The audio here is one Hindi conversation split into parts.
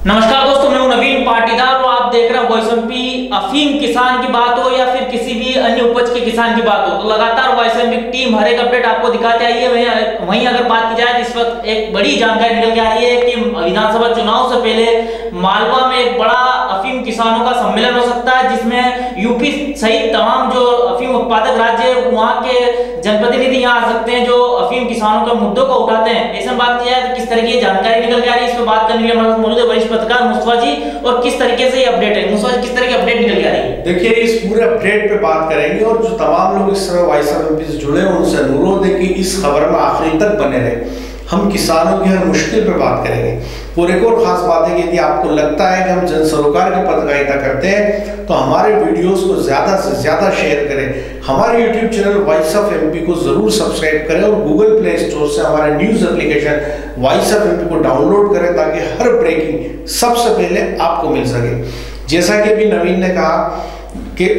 नमस्कार दोस्तों, मैं हूं नवीन पाटीदार और आप देख रहे हैं वॉइस एमपी। अफीम किसान की बात हो या फिर किसी भी अन्य उपज के किसान की बात हो, तो लगातार वॉइस एमपी टीम हर एक अपडेट आपको दिखाते आई है। वहीं अगर बात की जाए तो इस वक्त एक बड़ी जानकारी निकल के आ रही है कि विधानसभा चुनाव से पहले मालवा में एक बड़ा अफीम किसानों का सम्मेलन हो सकता है, जिसमें यूपी सहित तमाम जो अफीम उत्पादक राज्य है वहाँ के जनप्रतिनिधि यहाँ आ सकते हैं, जो अफीम किसानों के मुद्दों को उठाते हैं। ऐसे में बात की जाए तो किस तरह की जानकारी निकल के आ रही है, इस पर बात करने के लिए हमारे साथ मौजूद है वरिष्ठ पत्रकार मुस्तफा जी। और किस तरीके से ये अपडेट है मुस्तफा जी, किस तरह की अपडेट निकल के आ रही है? देखिए, इस पूरे अपडेट पे बात करेंगे और जो तमाम लोग इस समय वॉइस एमपी से जुड़े हैं उनसे अनुरोध है कि इस खबर में आखिरी तक बने रहे। हम किसानों की हर मुश्किल पे बात करेंगे। और एक और खास बात है कि यदि आपको लगता है कि हम जन सरोकार की पत्रकारिता करते हैं तो हमारे वीडियोस को ज़्यादा से ज़्यादा शेयर करें। हमारे YouTube channel voice of MP को ज़रूर सब्सक्राइब करें और गूगल प्ले स्टोर से हमारे news application voice of MP को डाउनलोड करें ताकि हर ब्रेकिंग सबसे पहले आपको मिल सके। जैसा कि अभी नवीन ने कहा कि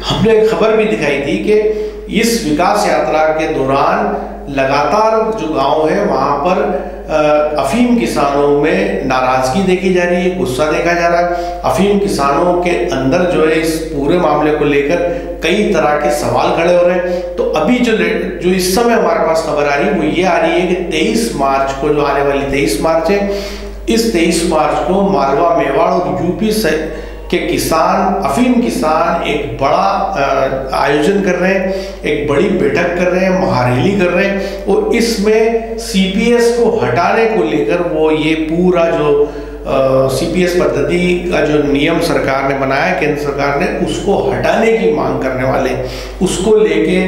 हमने एक खबर भी दिखाई थी कि इस विकास यात्रा के दौरान लगातार जो गांव है वहां पर अफीम किसानों में नाराजगी देखी जा रही है, गुस्सा देखा जा रहा है। अफीम किसानों के अंदर जो है इस पूरे मामले को लेकर कई तरह के सवाल खड़े हो रहे हैं। तो अभी जो इस समय हमारे पास खबर आ रही है वो ये आ रही है कि 23 मार्च को, जो आने वाली 23 मार्च है, इस 23 मार्च को मालवा, मेवाड़ और यूपी से के किसान, अफीम किसान एक बड़ा आयोजन कर रहे हैं, एक बड़ी बैठक कर रहे हैं, महारैली कर रहे हैं। और इसमें सीपीएस को हटाने को लेकर वो ये पूरा जो सीपीएस पद्धति का जो नियम सरकार ने बनाया, केंद्र सरकार ने, उसको हटाने की मांग करने वाले, उसको लेके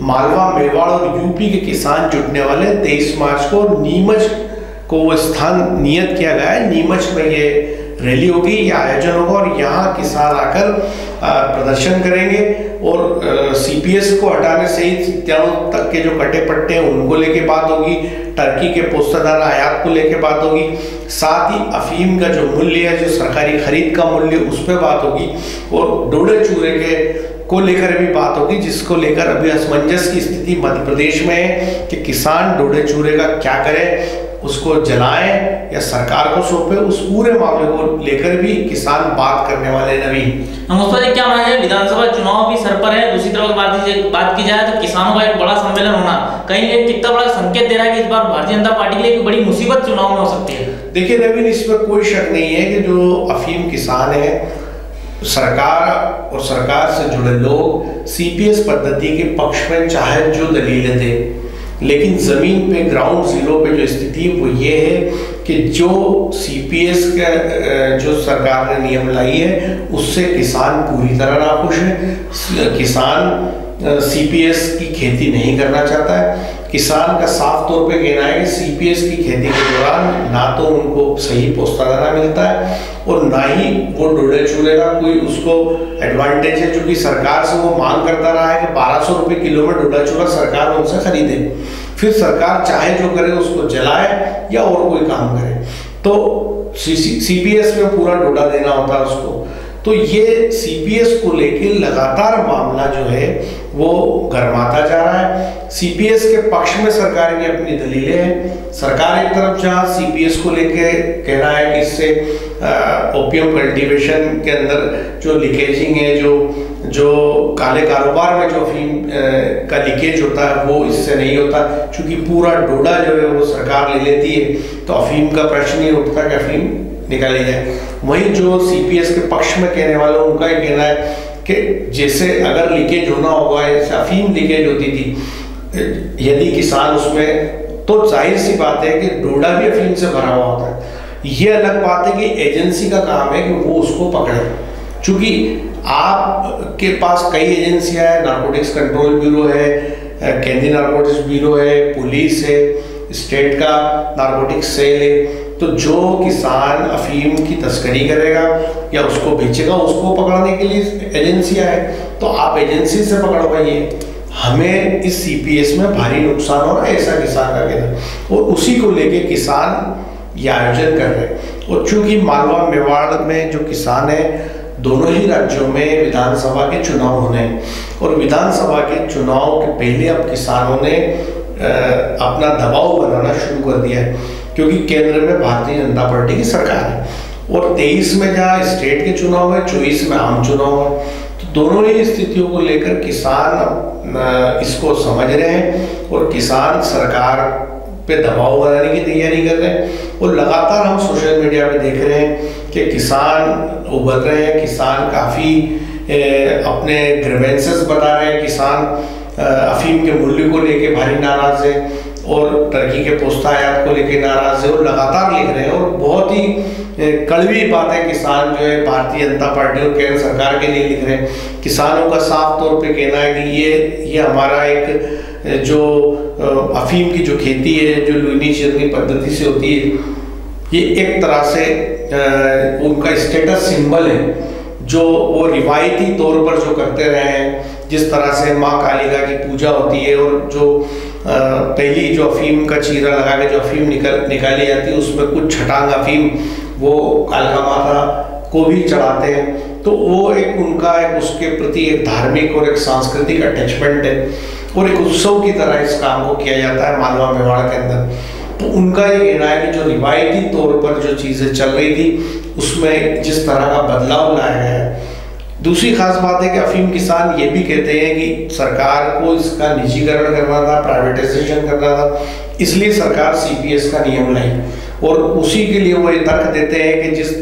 मालवा, मेवाड़ और यूपी के किसान जुटने वाले 23 मार्च को। नीमच को स्थान नियत किया गया है, नीमच में ये रैली होगी, यह आयोजन होगा और यहाँ किसान आकर प्रदर्शन करेंगे और सीपीएस को हटाने सहित इत्यादि तक के जो कटे पट्टे हैं उनको लेके बात होगी, टर्की के पोस्तदार आयात को लेके बात होगी, साथ ही अफीम का जो मूल्य है, जो सरकारी खरीद का मूल्य, उस पर बात होगी और डोडे चूरे के को लेकर भी बात होगी, जिसको लेकर अभी असमंजस की स्थिति मध्य प्रदेश में है कि किसान डोडे चूरे का क्या करें, उसको जलाएं या सरकार को सौंपे। उस पूरे मामले को लेकर भी किसान बात करने वाले। नवीन, मुस्तफा जी, क्या माने हैं, विधानसभा चुनाव भी सर पर है, दूसरी तरफ बात की जाए तो किसानों का एक बड़ा सम्मेलन होना कहीं एक कितना बड़ा संकेत दे रहा है कि इस बार भारतीय जनता पार्टी के लिए एक बड़ी मुसीबत चुनाव में हो सकती है। देखिए नवीन, इसमें कोई शक नहीं है कि जो अफीम किसान है, सरकार और सरकार से जुड़े लोग सीपीएस पद्धति के पक्ष में चाहे जो दलीलें थे, लेकिन जमीन पे ग्राउंड जीरो पे जो स्थिति वो ये है कि जो सीपीएस का जो सरकार ने नियम लाई है उससे किसान पूरी तरह नाखुश है। किसान सीपीएस की खेती नहीं करना चाहता है। किसान का साफ तौर पे कहना है कि सीपीएस की खेती के दौरान ना तो उनको सही पोस्ता दाना मिलता है और ना ही वो डोडे चूरे का कोई उसको एडवांटेज है, क्योंकि सरकार से वो मांग करता रहा है कि 1200 रुपये किलो में डोडा चूरा सरकार उनसे खरीदे, फिर सरकार चाहे जो करे उसको जलाए या और कोई काम करे, तो सीपीएस में पूरा डोडा देना होता है उसको। तो ये सीपीएस को लेके लगातार मामला जो है वो गर्माता जा रहा है। सीपीएस के पक्ष में सरकार की अपनी दलीलें हैं। सरकार एक तरफ जहाँ सीपीएस को लेके कहना है कि इससे ओपियम कल्टीवेशन के अंदर जो लीकेजिंग है, जो काले कारोबार में जो अफीम का लीकेज होता है वो इससे नहीं होता, क्योंकि पूरा डोडा जो है वो सरकार ले लेती है, तो अफीम का प्रश्न नहीं उठता कि अफीम निकाली जाए। वहीं जो सीपीएस के पक्ष में कहने वाले उनका ये कहना है कि जैसे अगर लीकेज होना होगा, जैसे अफीम लीकेज होती थी यदि किसान उसमें, तो जाहिर सी बात है कि डोडा भी अफीम से भरा हुआ होता है। ये अलग बात है कि एजेंसी का काम है कि वो उसको पकड़े, क्योंकि आपके पास कई एजेंसियां हैं, नारकोटिक्स कंट्रोल ब्यूरो है, केंद्रीय नारकोटिक्स ब्यूरो है, पुलिस है, स्टेट का नारकोटिक्स सेल है। तो जो किसान अफीम की तस्करी करेगा या उसको बेचेगा उसको पकड़ने के लिए एजेंसियां हैं, तो आप एजेंसी से पकड़वाइए। हमें इस सीपीएस में भारी नुकसान हो रहा है, ऐसा किसान का कहना, और उसी को लेके किसान ये आयोजन कर रहे हैं। और चूंकि मालवा, मेवाड़ में जो किसान है, दोनों ही राज्यों में विधानसभा के चुनाव होने हैं और विधानसभा के चुनाव के पहले अब किसानों ने अपना दबाव बनाना शुरू कर दिया है, क्योंकि केंद्र में भारतीय जनता पार्टी की सरकार है और 23 में जहाँ स्टेट के चुनाव है, 24 में आम चुनाव है, तो दोनों ही स्थितियों को लेकर किसान इसको समझ रहे हैं और किसान सरकार पे दबाव बनाने की तैयारी कर रहे हैं। और लगातार हम सोशल मीडिया पे देख रहे हैं कि किसान उभर रहे हैं, किसान काफ़ी अपने ग्रीवेंसेस बता रहे हैं, किसान अफीम के मूल्य को लेके भारी नाराज है और टर्की के पोस्ता आयात को लेके नाराज है और लगातार लिख रहे हैं। और बहुत ही कड़वी बातें किसान जो है भारतीय जनता पार्टी और केंद्र सरकार के लिए लिख रहे हैं। किसानों का साफ तौर पे कहना है कि ये हमारा एक जो अफीम की जो खेती है, जो लुनी चिरनी पद्धति से होती है, ये एक तरह से उनका स्टेटस सिंबल है, जो वो रिवायती तौर पर जो करते रहे हैं। जिस तरह से माँ कालिका की पूजा होती है और जो पहली जो अफीम का चीरा लगा के जो अफीम निकाली जाती है, उसमें कुछ छटांग अफीम वो कालिका माता को भी चढ़ाते हैं, तो वो एक उनका एक उसके प्रति एक धार्मिक और एक सांस्कृतिक अटैचमेंट है और एक उत्सव की तरह इस काम को किया जाता है मालवा मेवाड़ के अंदर। तो उनका ये कहना है कि जो रिवायती तौर पर जो चीज़ें चल रही थी उसमें जिस तरह का बदलाव लाया गया है। दूसरी खास बात है कि अफीम किसान ये भी कहते हैं कि सरकार को इसका निजीकरण करना था, प्राइवेटाइजेशन करना था, इसलिए सरकार सीपीएस का नियम लाई और उसी के लिए वो ये तर्क देते हैं कि जिस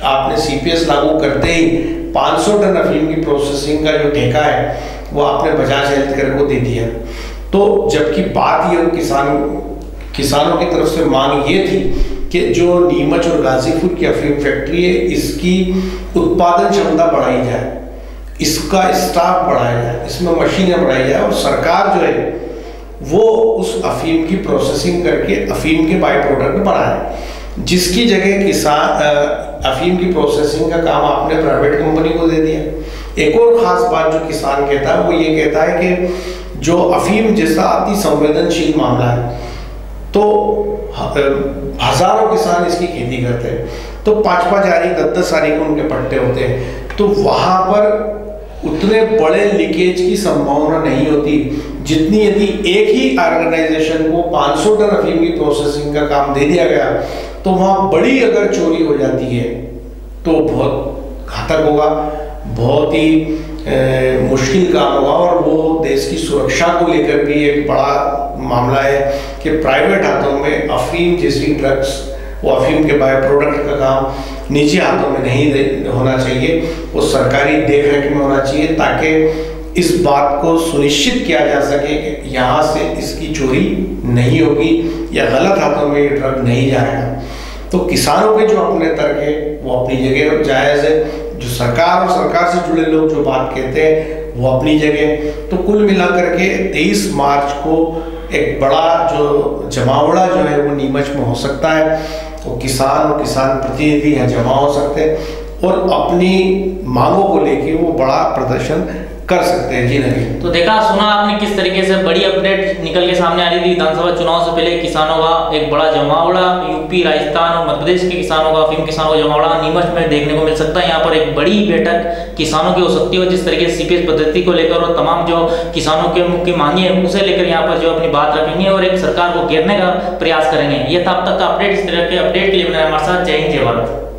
आपने सीपीएस लागू करते ही 500 टन अफीम की प्रोसेसिंग का जो ठेका है वो आपने बजाज हेल्थ केयर को दे दिया। तो जबकि बात ये किसानों की तरफ से मांग ये थी कि जो नीमच और गाजीपुर की अफीम फैक्ट्री है, इसकी उत्पादन क्षमता बढ़ाई जाए, इसका स्टाफ बढ़ाया जाए, इसमें मशीनें बढ़ाई जाए और सरकार जो है वो उस अफीम की प्रोसेसिंग करके अफीम के बाई प्रोडक्ट बढ़ाए। जिसकी जगह किसान अफीम की प्रोसेसिंग का काम आपने प्राइवेट कंपनी को दे दिया। एक और खास बात जो किसान कहता है वो ये कहता है कि जो अफीम जैसा अति संवेदनशील मामला है, तो हजारों किसान इसकी खेती करते हैं, तो 5-5 आरी 10-10 आरी के उनके पट्टे होते हैं, तो वहाँ पर उतने बड़े लीकेज की संभावना नहीं होती जितनी यदि एक ही ऑर्गेनाइजेशन को 500 टन अफीम की प्रोसेसिंग का काम दे दिया गया, तो वहाँ बड़ी अगर चोरी हो जाती है तो बहुत घातक होगा, बहुत ही मुश्किल काम होगा और वो देश की सुरक्षा को लेकर भी एक बड़ा मामला है कि प्राइवेट हाथों में अफीम जैसी ड्रग्स, वो अफीम के बाय प्रोडक्ट का काम निजी हाथों में नहीं होना चाहिए, वो सरकारी देख रेख में होना चाहिए, ताकि इस बात को सुनिश्चित किया जा सके कि यहाँ से इसकी चोरी नहीं होगी या गलत हाथों में ये ड्रग नहीं जाएगा। तो किसानों के जो अपने तर्क है वो अपनी जगह जायज़ है, जो सरकार और सरकार से जुड़े लोग जो बात कहते हैं वो अपनी जगह। तो कुल मिलाकर के 23 मार्च को एक बड़ा जो जमावड़ा जो है वो नीमच में हो सकता है, वो किसान और किसान प्रतिनिधि यहाँ जमा हो सकते हैं और अपनी मांगों को लेके वो बड़ा प्रदर्शन कर सकते हैं। जी नहीं तो देखा सुना आपने किस तरीके से बड़ी अपडेट निकल के सामने आ रही थी। विधानसभा चुनाव से पहले किसानों का एक बड़ा जमावड़ा यूपी, राजस्थान और मध्य प्रदेश के किसानों का, अफीम किसानों का जमावड़ा नीमच में देखने को मिल सकता है। यहाँ पर एक बड़ी बैठक किसानों की हो सकती है, जिस तरीके से सीपीएस पद्धति को लेकर और तमाम जो किसानों के मुख्य मांगे है उसे लेकर यहाँ पर जो अपनी बात रखेंगे और एक सरकार को घेरने का प्रयास करेंगे। ये था अब तक का अपडेट। इस तरह के अपडेट के लिए हमारे साथ जय हिंद जय भारत।